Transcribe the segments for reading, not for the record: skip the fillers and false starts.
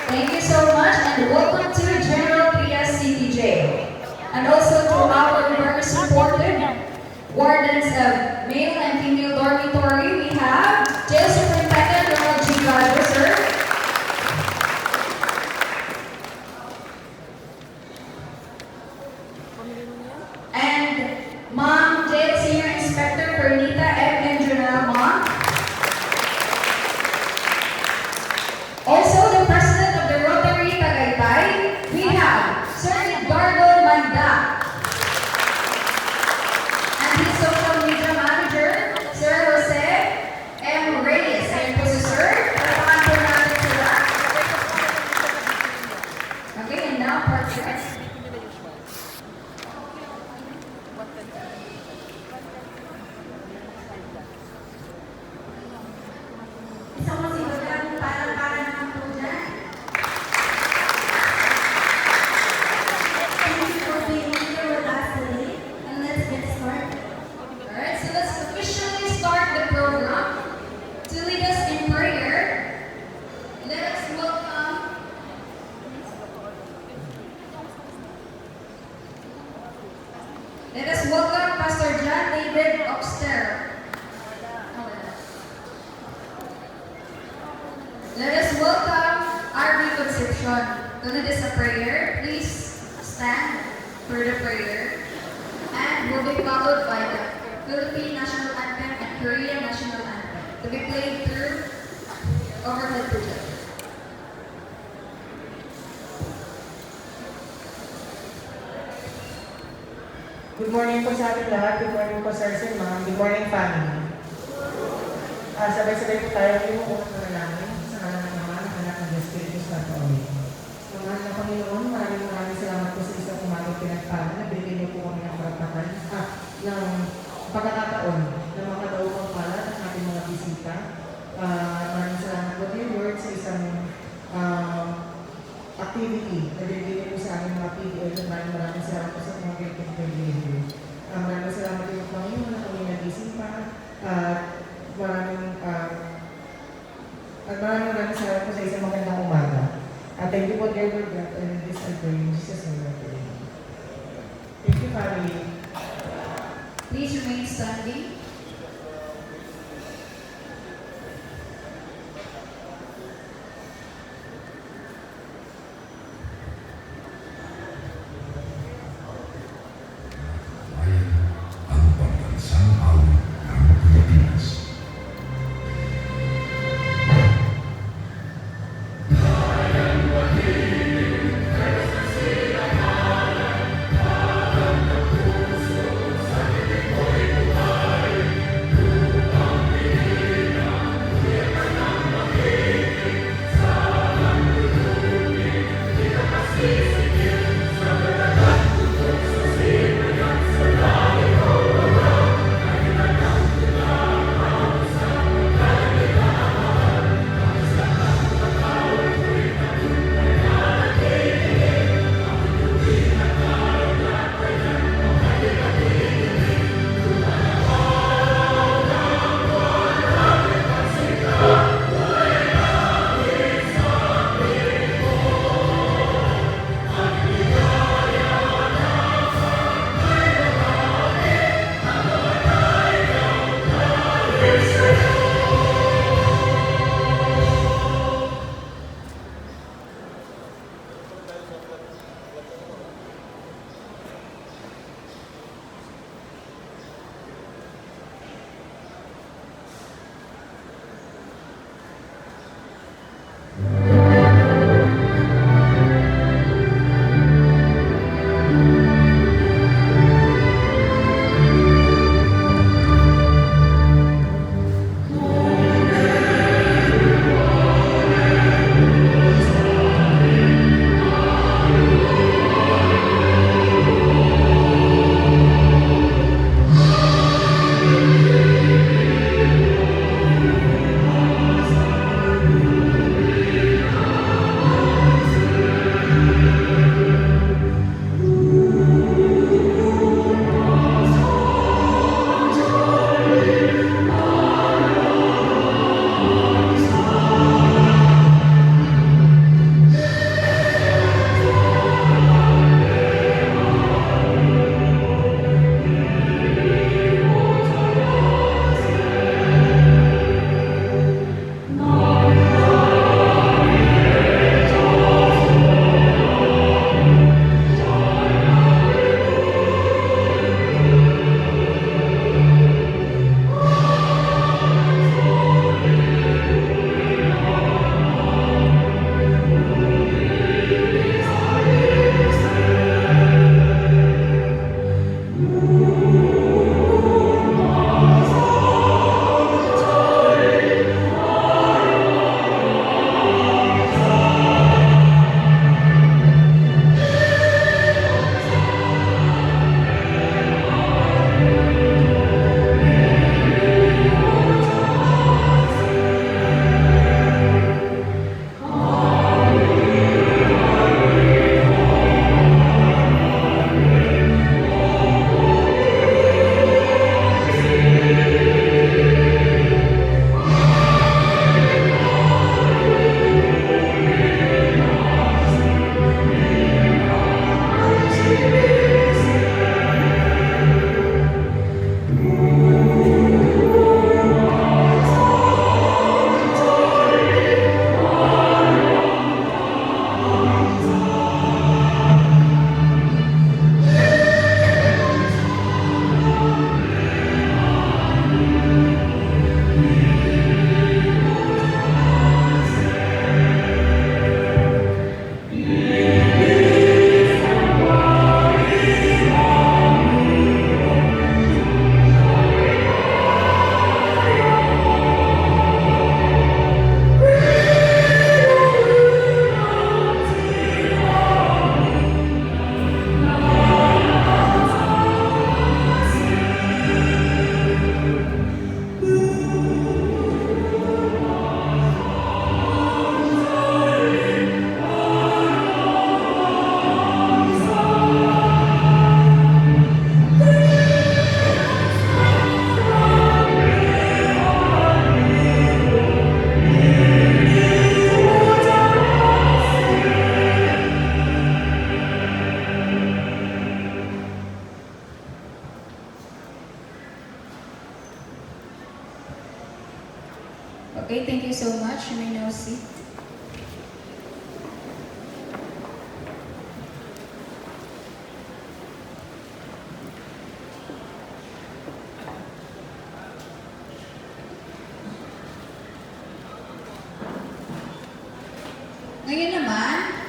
Thank you so much and welcome to General Trias City Jail. And also to our very supportive wardens of male and female dormitory, we have Jail Superintendent Ronald G. Gajo, sir. And Ma'am Jail Senior Inspector Pernita M. Enjuna, Ma'am. Also, the President of the Rotary Tagaytay, we have Sir Edgardo Manda. And his social media manager, Sir Jose M. Reyes. Ayun po si Sir. Parapakan po natin sila. Okay, and now, partners. Isang masigagang parang naman po dyan. Thank you for being here with us today. And let's get started. Alright, so let's officially start the program. To lead us in prayer, let us welcome Pastor John David Oxter. Let us welcome R.B. Concepcion. To lead us a prayer, please stand for the prayer. And will be followed by the Philippine National Anthem and Korean National Anthem to be played through overhead projector. Good morning po sa ating lahat. Good morning po sir and ma'am. Good morning family. Sabay-sabay po tayo yung unang panalangin sa ngalan ng Ama, ng Anak, ng Espiritu Santo. Amen. Mahal na Panginoon, maraming salamat po sa isang umagang pinagpala na binigyan niyo po kami ng karapatan ng pagkakataon na makadaog ang pala ng ating mga bisita. Maraming salamat po dear Lord sa isang activity na binigyan po sa aming mga PDL. Maraming salamat po sa mga ganitong privilege. Maraming salamat po Panginoon na kami nagising pa. Maraming salamat po sa isang magandang umaga. Thank you po dear Lord God, and this I pray in Jesus' name. Thank you family. Please remain standing. Ang pagbansang awit ng Pilipinas. Puso sa tingin ko'y buhay. Ngayon naman,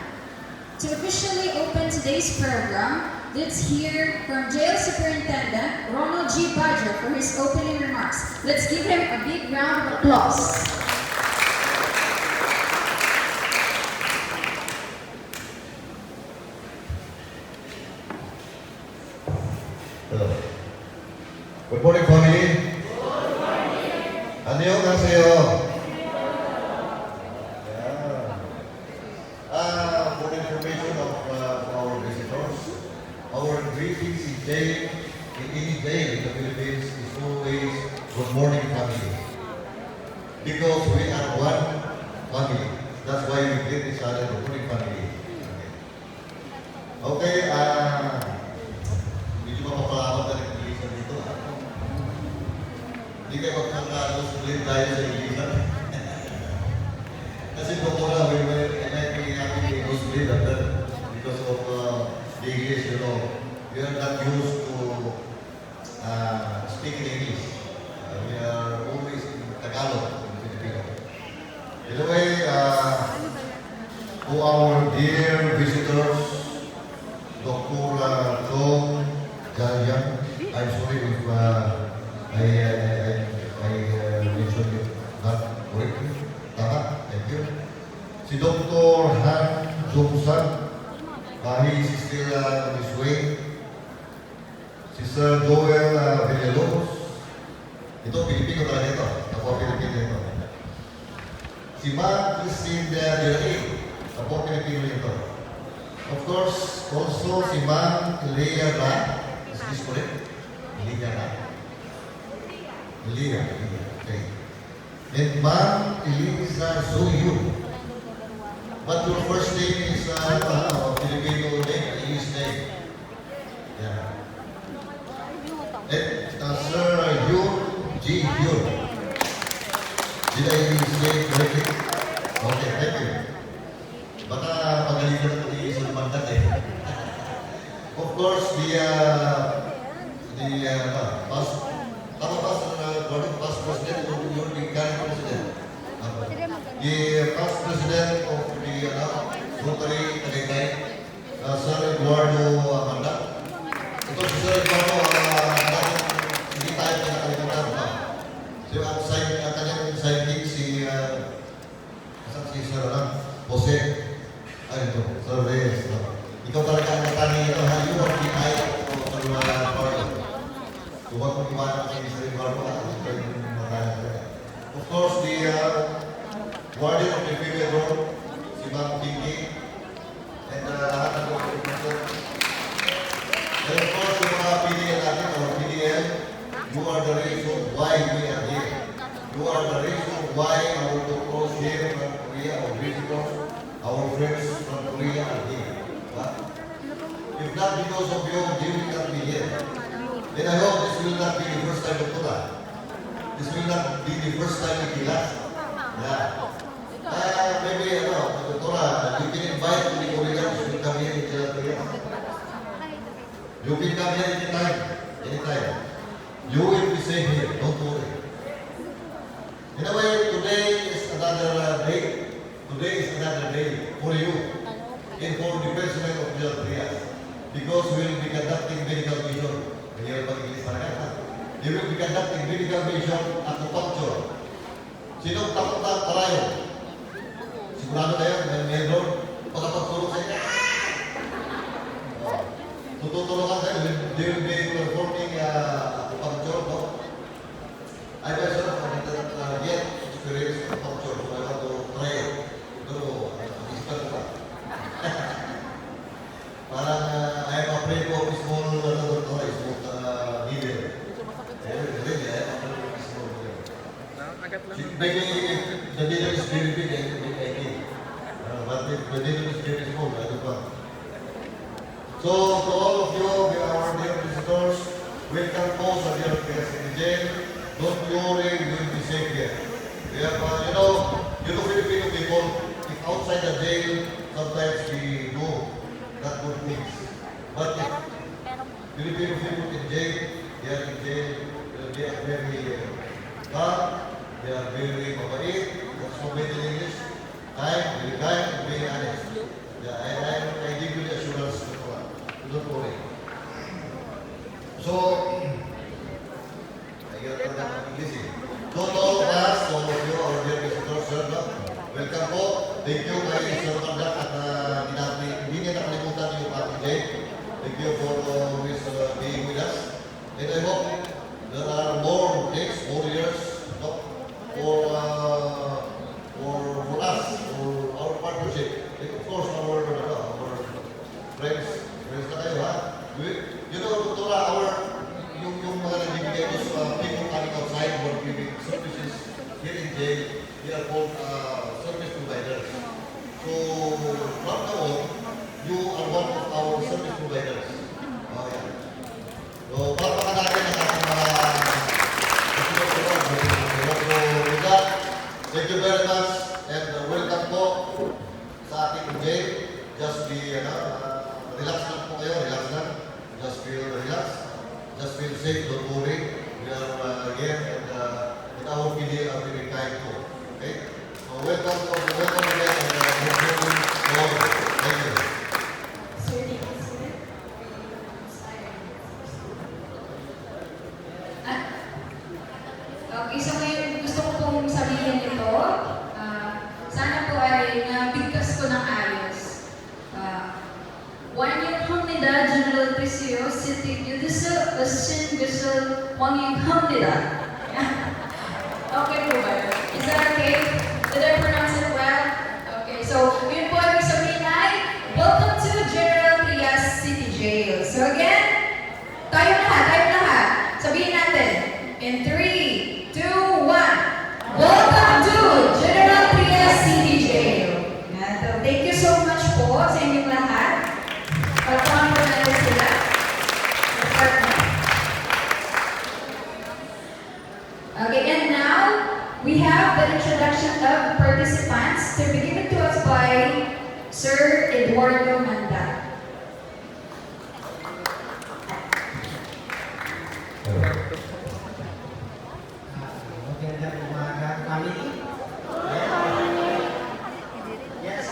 to officially open today's program, let's hear from Jail Superintendent Ronald G. Badger for his opening remarks. Let's give him a big round of applause. Hello. Good morning, family. 안녕하세요. For the information of our visitors, our greetings in any day in the Philippines is always good morning, family. Because we are one family. That's why we greet each other good morning, family. Okay, medyo mapapalakot na rin English dito. Hindi kayo magkakagustuhin tayo sa English. Kasi before we were having a Muslim because of the English, you know, we are not used to speak in English. We are always in Tagalog in Filipino. Anyway, to our dear visitors, Dr. Tom Jalian, I'm sorry if I mentioned it not correctly. Thank you. Si Dr. Han Jungsan, he is still on his way. Si Sir Joel Villalobos, ito Pilipino talaga ito. Ako Pilipino ito. Si Ma'am Christine Delay, ako Pilipino ito. Of course, also si Ma'am Leah Ra, is this correct? Leah Ra. Leah, okay. And Ma'am Elisa Suyu. But your first name is Filipino name, English name. Yeah. And Sir Yun Ji Yun. Did I say correctly? Okay, thank you. Baka pagalitan ng isang bandat eh. Of course, past president of the current president. The past president of the Rotary Tagaytay, Sir Eduardo Amanda. Ito si Sir Eduardo, hindi tayo pinakalimutan pa. So, ang kanyang sidekick si Sir Jose. Ay, ito, Sir Reyes. Ikaw talaga ang matani ito. You are the eye of Sir Eduardo. Huwag mong iwanan si Sir Eduardo. Of course, the warden of the female room, si Ma'am Pinky, and lahat ng mga people. And of course, yung mga PDL natin, or PDL, you are the reason why we are here. You are the reason why our doctors here from Korea, our visitors, our friends from Korea are here. If not because of you, they will not be here. And I hope this will not be the first time of Tura. This will not be the first time in Pilas. Yeah. Maybe, Tora, you can invite the Koreans to come here in Jalapaya. You can come here anytime. Anytime. You will be safe here. Don't worry. In a way, today is another day. Today is another day for you and for the president of Jalapaya. Because we will be conducting medical mission. They will be conducting medical mission acupuncture. Sinong takot na karayo? Sigurado na yan, may medron. Pagkapagtulog sa inyo. Tututulungan kayo. They will be performing acupuncture, no? I myself have not yet experienced acupuncture, so I want to try it. Pero, ispan ko pa. Parang, I am afraid of small needle. Maybe the needle is very big, I think. But if the needle is very small, I don't know. So, to all of you, our dear visitors, welcome po sa dear jail. Don't worry, we will be safe here. We have, Filipino people, if outside the jail, sometimes we do not good things. But if Filipino people in jail, they are in jail, they are very calm, they are very mabait, that's so made in English. Very kind, very honest. Yeah, I give you the assurance, don't worry. So, I got that English. So, to all of us, to all of you, our dear visitors, sir, no? Welcome po. Thank you kay Sir Mandak at hindi niya nakalimutan yung Ate Jane. Thank you for always being with us. And I hope there are more days, more years, no? For us, for our partnership. And of course, our friends na kayo, ha? You know, Doktora, yung mga nagbibigay ko sa people coming outside who are giving services here in jail, they are called service providers. So, from now on, you are one of our service providers. Oh, yeah. So, papakanatin ang ating mga kasinusunod. So, with that, thank you very much and welcome po sa ating jail. Just be, relax lang po kayo, relax lang. Just feel relaxed. Just feel safe, don't worry. We are here and our PD are very kind too. Okay? So welcome again and thank you. Sir, thank you, sir. Okay, so ngayon gusto ko pong sabihin ito. Sana po ay nabigkas ko ng ayos. 원익합니다. General Presidio, City Judicial, Judicial 원익합니다. Okay po ba yun? Is that okay? Did I pronounce it well? Okay, so yun po ibig sabihin ay welcome to General Trias City Jail. So again, tayo lahat. Sabihin natin in 3, 2, 1. Welcome to General Trias City Jail. Yan. Thank you so much po sa inyong lahat. Palakpakan po natin sila. Start na. Okay, and now we have the introduction of participants to be given to us by Sir Eduardo Manda. Magandang umaga, family. Yes,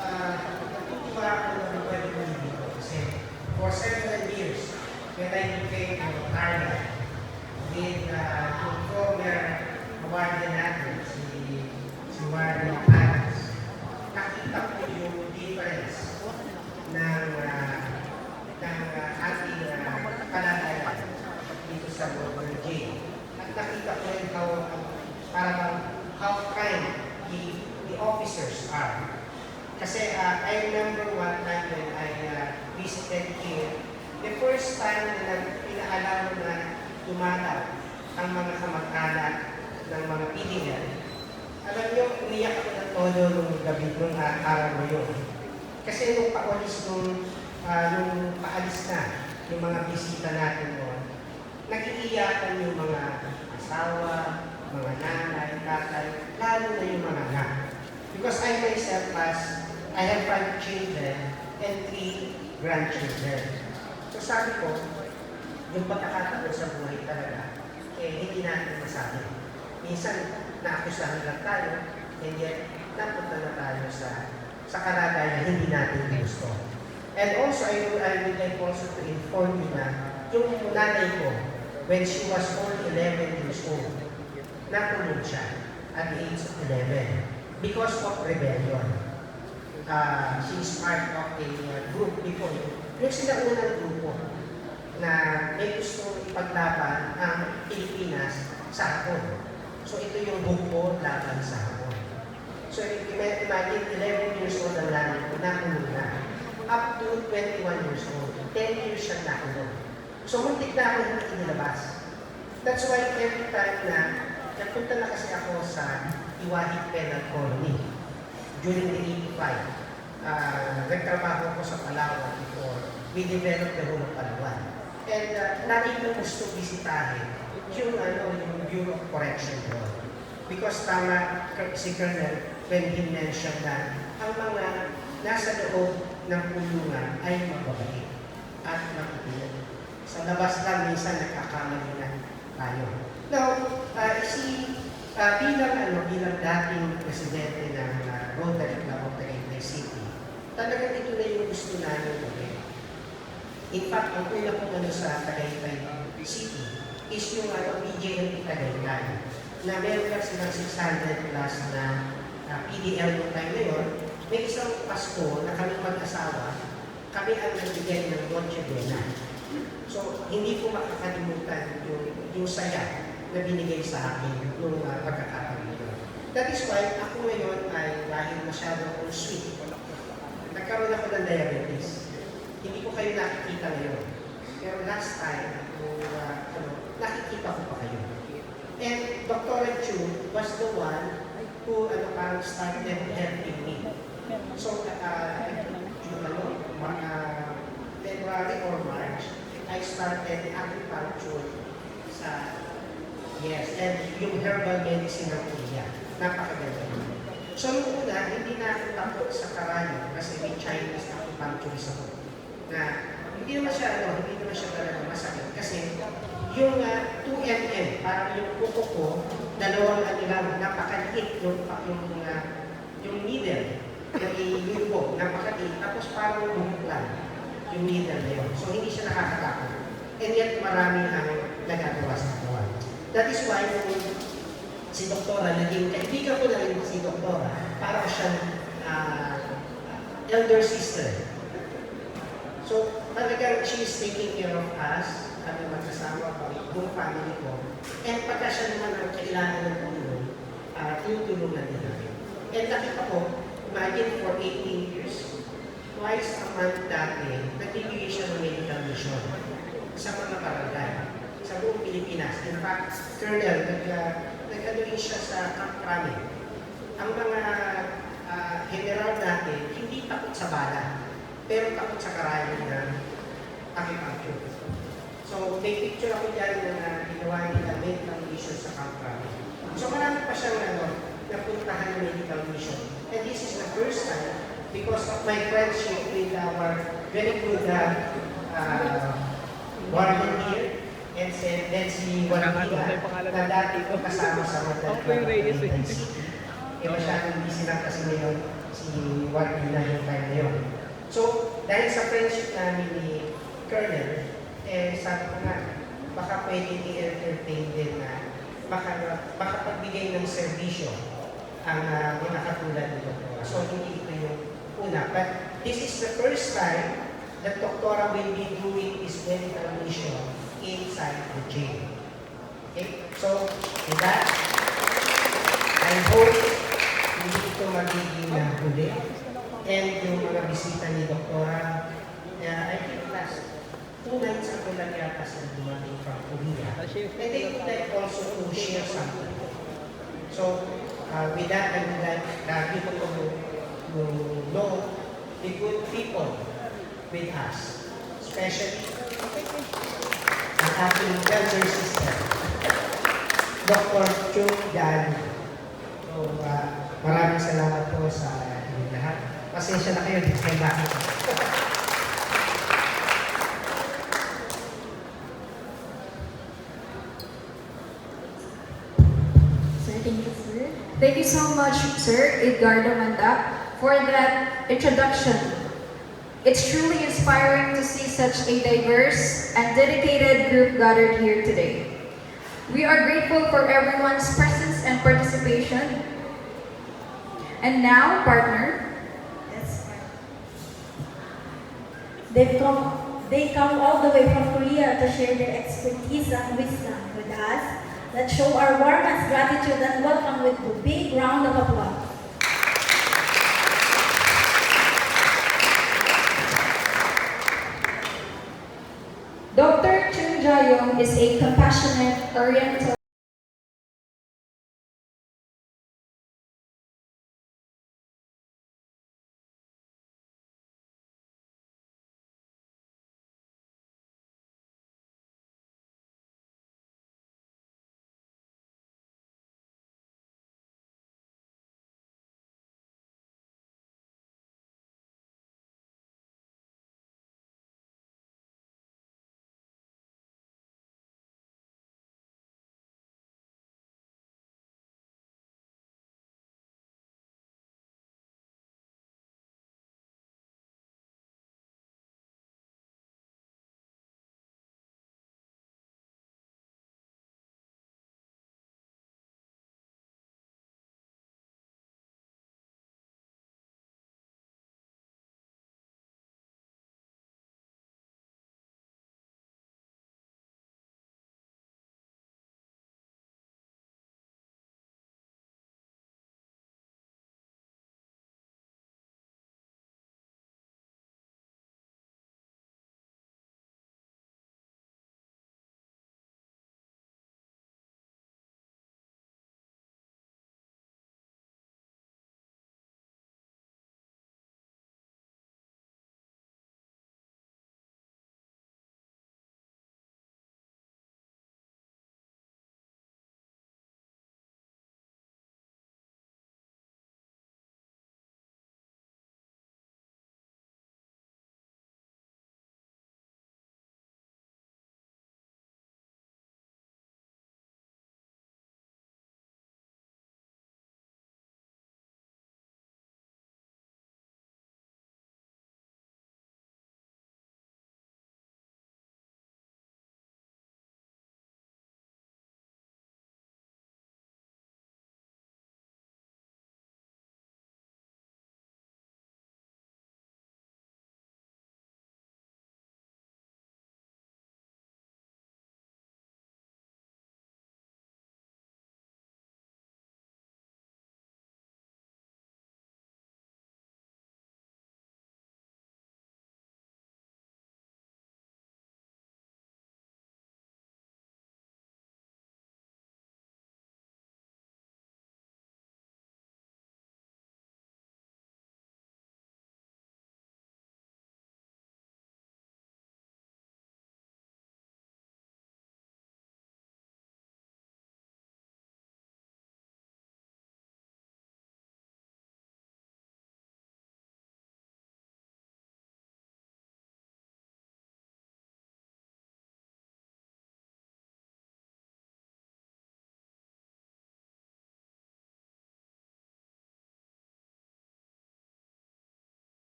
natutuwa ako na pwede ko dito kasi for several years, when I became retired with yung former warden natin, si Warden Adams, nakita ko yung difference ng ating kalagayan dito sa Lower Jail. At nakita ko rin how kind the officers are. Kasi I remember one time when I visited here, the first time na pinaalam na dumalaw ang mga kamag-anak ng mga PDL. Alam niyo, umiyak ako ng todo nung gabi, nung araw na yun. Kasi nung paalis na yung mga bisita natin doon, nag-iiyakan yung mga asawa, mga nanay, tatay, lalo na yung mga anak. Because I myself I have 5 children and 3 grandchildren. So sabi ko, yung pagkakataon sa buhay talaga, hindi natin masabi. Minsan, naakusahan lang tayo, and yet, napunta na tayo sa kalagayan na hindi natin gusto. And also, I would like also to inform you na yung nanay ko, when she was only 11 years old, nakulong siya at the age of 11 because of rebellion. She is part of a group before. Yung sinaunang grupo na may gustong ipaglaban ang Pilipinas sa Hapon. So ito yung bukod laban sa Hapon. So imagine 11 years old ang nanay ko, nakulong na. Up to 21 years old, 10 years siya nakulong. So muntik na ako hindi inilabas. That's why every time na nagpunta na kasi ako sa Iwahig Penal Colony during the 85. Nagtrabaho ako sa Palawan before we developed the whole of Palawan. And lagi ko gusto bisitahin yung Bureau of Correction doon. Because tama si Colonel when he mentioned na ang mga nasa loob ng kulungan ay mababait at makikinig. Sa labas lang minsan nagkakamali na tayo. Now, bilang dating presidente ng Rotary Club of Tagaytay City, talagang ito na yung gusto namin gawin. In fact, ang una kong ano sa Tagaytay City is yung PJLP Tagaytay, na meron lang silang 600 plus na PDL noong time na yun. May isang Pasko na kami mag-asawa, kami ang nagbigay ng Noche Buena. So, hindi ko makakalimutan yung saya na binigay sa akin nung pagkakataon yun. That is why ako ngayon ay dahil masyado akong sweet. Nagkaroon ako ng diabetes. Hindi ko kayo nakikita ngayon. Pero last time, nakikita ko pa kayo. And Dr. Chu was the one who parang started helping me. So, February or March, I started acupuncture sa, yes, and yung herbal medicine ng Korea. Napakaganda. So, nung una, hindi na ako takot sa karayo kasi may Chinese acupuncturist ako. Na hindi naman siya talaga masakit kasi yung 2 mm, parang yung kuko ko, dalawang lang, napakaliit yung needle, yung ilubog, napakaliit, tapos parang lumog lang yung needle na yun. So hindi siya nakakatakot. And yet marami ang nagagawa sa katawan. That is why si Doktora, naging kaibigan ko na rin si Doktora, para siyang elder sister. So talagang she is taking care of us, kami magkasama, buong family ko. And pagka siya naman ang kailangan ng tulong, tinutulungan din namin. And nakita ko, imagine for 18 years, twice a month dati, nagbibigay siya ng medical mission sa mga barangay, sa buong Pilipinas. In fact, Colonel, nag-anuin siya sa Camp Crame. Ang mga general natin, hindi takot sa bala, pero takot sa karayo ng acupuncture. So, may picture ako dyan na ginawa nila medical mission sa Camp Crame. So, marami pa siyang napuntahan ng medical mission. And this is the first time because of my friendship with our very good warden here, and then si Juanita, na dati ko kasama sa Rotary Club of Tagaytay City. Masyadong busy lang kasi ngayon si Juanita yung time na yun. So, dahil sa friendship namin ni Colonel, sabi ko nga, baka pwede i-entertain din na makapagbigay ng serbisyo ang mga katulad ni Doktora. So, hindi ito yung una. But this is the first time that Doktora will be doing his medical mission inside the jail. Okay? So, with that, I hope hindi ito magiging huli. And yung mga bisita ni Doktora, I think last 2 nights ago lang yata sila dumating from Korea. And they would like also to share something. So, with that, I would like people to know the good people with us, especially ang ating elder sister, Dr. Chung Dan. So, maraming salamat po sa inyong lahat. Pasensya na kayo, di kayo nakita. Thank you so much, Sir Edgardo Manda, for that introduction. It's truly inspiring to see such a diverse and dedicated group gathered here today. We are grateful for everyone's presence and participation. And now, partner. Yes. They come all the way from Korea to share their expertise and wisdom with us. Let's show our warmest gratitude and welcome with a big round of applause. Dr. Chung Jayong is a compassionate Oriental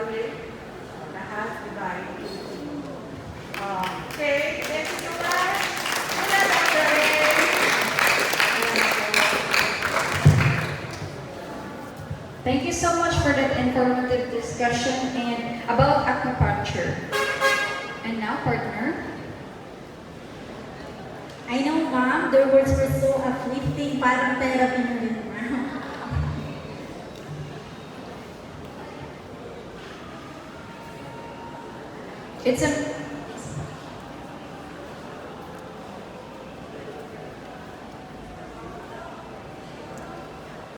ulit. Lahat, divine. Okay, thank you so much. Wala na, Thank you so much for that informative discussion and about acupuncture. And now, partner. I know, ma'am, their words were so uplifting, parang therapy na rin, ma'am. It's a